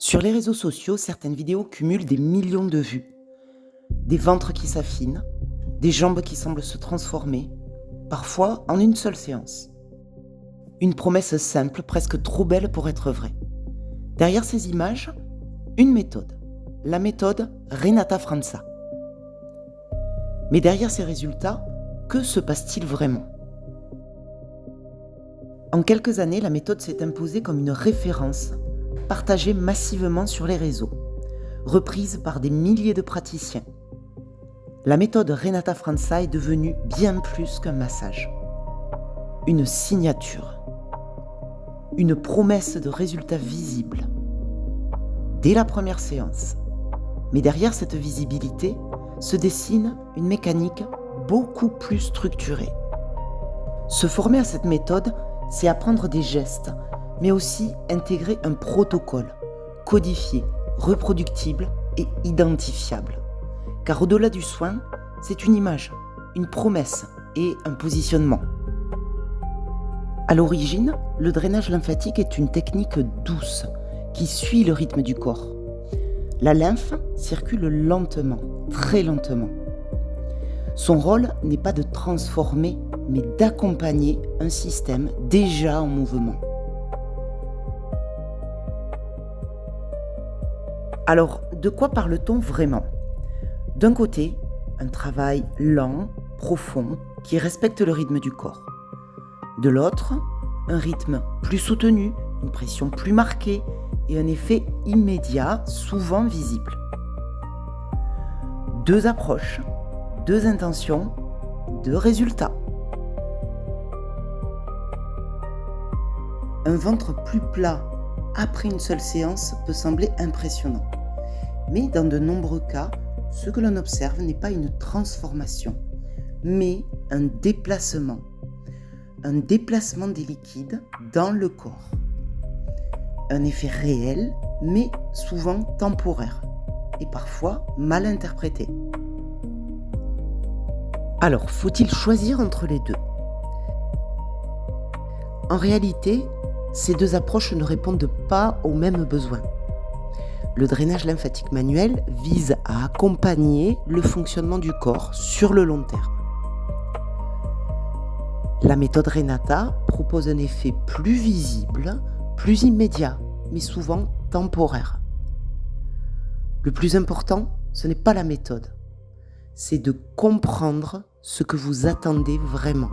Sur les réseaux sociaux, certaines vidéos cumulent des millions de vues. Des ventres qui s'affinent, des jambes qui semblent se transformer, parfois en une seule séance. Une promesse simple, presque trop belle pour être vraie. Derrière ces images, une méthode. La méthode Renata França. Mais derrière ces résultats, que se passe-t-il vraiment ? En quelques années, la méthode s'est imposée comme une référence, partagée massivement sur les réseaux, reprise par des milliers de praticiens. La méthode Renata França est devenue bien plus qu'un massage. Une signature. Une promesse de résultats visibles. Dès la première séance. Mais derrière cette visibilité se dessine une mécanique beaucoup plus structurée. Se former à cette méthode, c'est apprendre des gestes, mais aussi intégrer un protocole, codifié, reproductible et identifiable. Car au-delà du soin, c'est une image, une promesse et un positionnement. À l'origine, le drainage lymphatique est une technique douce qui suit le rythme du corps. La lymphe circule lentement, très lentement. Son rôle n'est pas de transformer, mais d'accompagner un système déjà en mouvement. Alors, de quoi parle-t-on vraiment ? D'un côté, un travail lent, profond, qui respecte le rythme du corps. De l'autre, un rythme plus soutenu, une pression plus marquée et un effet immédiat, souvent visible. Deux approches, deux intentions, deux résultats. Un ventre plus plat après une seule séance peut sembler impressionnant. Mais dans de nombreux cas, ce que l'on observe n'est pas une transformation, mais un déplacement. Un déplacement des liquides dans le corps. Un effet réel, mais souvent temporaire, et parfois mal interprété. Alors, faut-il choisir entre les deux ? En réalité, ces deux approches ne répondent pas aux mêmes besoins. Le drainage lymphatique manuel vise à accompagner le fonctionnement du corps sur le long terme. La méthode Renata propose un effet plus visible, plus immédiat, mais souvent temporaire. Le plus important, ce n'est pas la méthode, c'est de comprendre ce que vous attendez vraiment.